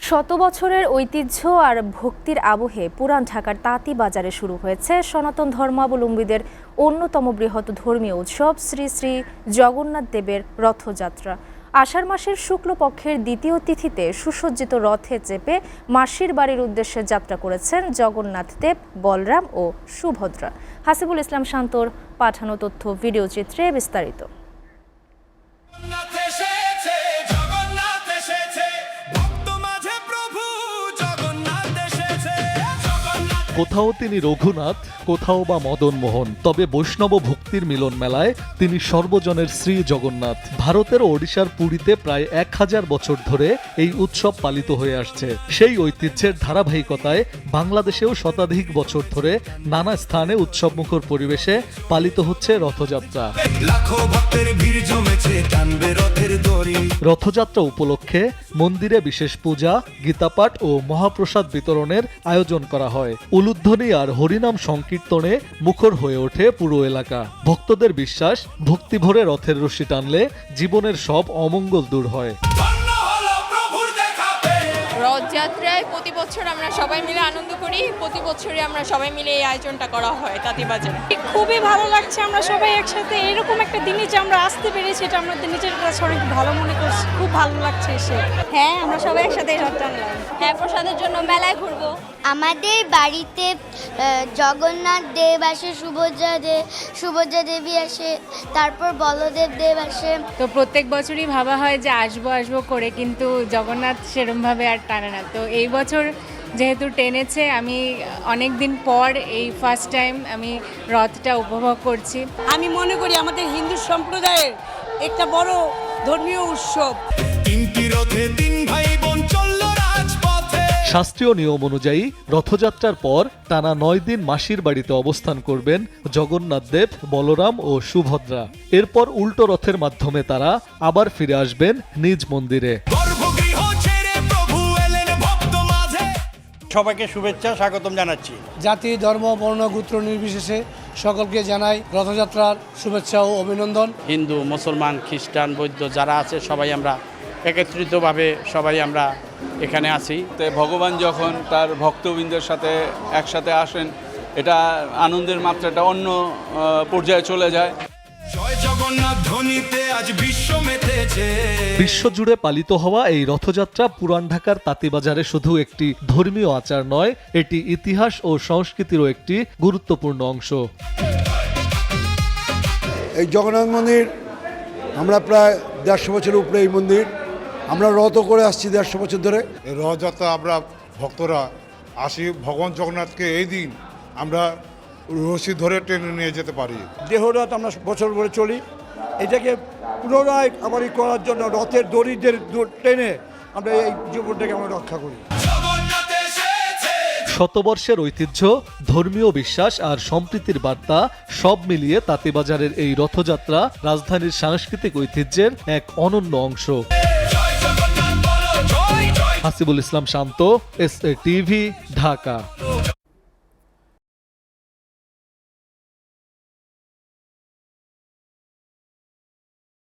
শত বছরের ঐতিহ্য আর ভক্তির আবহে পুরান ঢাকার তাঁতীবাজারে শুরু হয়েছে সনাতন ধর্মাবলম্বীদের অন্যতম বৃহৎ ধর্মীয় উৎসব শ্রী শ্রী জগন্নাথ দেবের রথযাত্রা। আষাঢ় মাসের শুক্লপক্ষের দ্বিতীয় তিথিতে সুসজ্জিত রথে চেপে মাসির বাড়ির উদ্দেশ্যে যাত্রা করেছেন জগন্নাথ দেব, বলরাম ও সুভদ্রা। হাসিবুল ইসলাম শান্তর পাঠানো তথ্য ভিডিও চিত্রে বিস্তারিত। কোথাও তিনি রঘুনাথ, কোথাও বা মদন মোহন, তবে বৈষ্ণব ভক্তির মিলন মেলায় তিনি সর্বজনের শ্রী জগন্নাথ। ভারতের ওড়িশার পুরীতে প্রায় 1000 বছর ধরে এই উৎসব পালিত হয়ে আসছে। সেই ঐতিহ্যের ধারাবাহিকতায় বাংলাদেশেও শতাধিক বছর ধরে নানা স্থানে উৎসবমুখর পরিবেশে পালিত হচ্ছে রথযাত্রা। রথযাত্রা উপলক্ষে মন্দিরে বিশেষ পূজা, গীতাপাঠ ও মহাপ্রসাদ বিতরণের আয়োজন করা হয়। উলুধ্বনি আর হরিনাম সংকীর্তনে মুখর হয়ে ওঠে পুরো এলাকা। ভক্তদের বিশ্বাস, ভক্তিভরে রথের রশি টানলে জীবনের সব অমঙ্গল দূর হয়। রথযাত্রায় প্রতি বছর আমরা সবাই মিলে আনন্দ করি। প্রতি বছরই আমরা সবাই মিলে এই আয়োজনটা করা হয় তাঁতীবাজারে। খুবই ভালো লাগছে, আমরা সবাই একসাথে এরকম একটা দিনে যে আমরা আসতে পেরেছি এটা আমরা নিজের কাছে অনেক ভালো মনে করছি। খুব ভালো লাগছে এসে। হ্যাঁ, আমরা সবাই একসাথে রথ টানলাম। হ্যাঁ, প্রসাদের জন্য মেলায় ঘুরবো। আমাদের বাড়িতে জগন্নাথ দেব আসে, সুভদ্রা দেবী আসে, তারপর বলদেব দেব আসে। তো প্রত্যেক বছরই ভাবা হয় যে আসবো করে, কিন্তু জগন্নাথ সেরমভাবে আর টানে না। তো এই বছর যেহেতু টেনেছে, আমি অনেক দিন পর এই ফার্স্ট টাইম আমি রথটা উপভোগ করছি। আমি মনে করি আমাদের হিন্দু সম্প্রদায়ের একটা বড় ধর্মীয় উৎসব। শাস্ত্রীয় নিয়ম অনুযায়ী রথযাত্রার পর টানা 9 দিন মাসির বাড়িতে অবস্থান করবেন জগন্নাথ দেব, বলরাম ও সুভদ্রা। এরপর উল্টো রথের মাধ্যমে তারা আবার ফিরে আসবেন নিজ মন্দিরে। সবাইকে শুভেচ্ছা, স্বাগতম জানাচ্ছি। জাতি, ধর্ম, বর্ণ, গোত্র নির্বিশেষে সকলকে জানাই রথযাত্রার শুভেচ্ছা ও অভিনন্দন। হিন্দু, মুসলমান, খ্রিস্টান, বৌদ্ধ যারা আছে সবাই আমরা একত্রিতভাবে সবাই আমরা এখানে আছি। ভগবান যখন তার ভক্তবৃন্দের সাথে একসাথে আসেন, এটা আনন্দের মাত্রাটা অন্য পর্যায়ে চলে যায়। বিশ্বজুড়ে পালিত হওয়া এই রথযাত্রা পুরান ঢাকার তাঁতীবাজারে শুধু একটি ধর্মীয় আচার নয়, এটি ইতিহাস ও সংস্কৃতিরও একটি গুরুত্বপূর্ণ অংশ। এই জগন্নাথ মন্দির আমরা প্রায় 150 বছরের উপরে এই মন্দির আমরা রথ করে আসছি 150 বছর ধরে। এই রথযাত্রা আমরা ভক্তরা আসি, ভগবান জগন্নাথকে এই দিন আমরা রশি ধরে টেনে নিয়ে যেতে পারি। দেহরথ আমরা বছর ধরে চলি, এটাকে পুনরায় আবার করার জন্য রথের দড়িদের টেনে আমরা এই জীবনটাকে আমরা রক্ষা করি। শতবর্ষের ঐতিহ্য, ধর্মীয় বিশ্বাস আর সম্প্রীতির বার্তা সব মিলিয়ে তাঁতীবাজারের এই রথযাত্রা রাজধানীর সাংস্কৃতিক ঐতিহ্যের এক অনন্য অংশ। হাসিবুল ইসলাম শান্ত, SA TV, ঢাকা।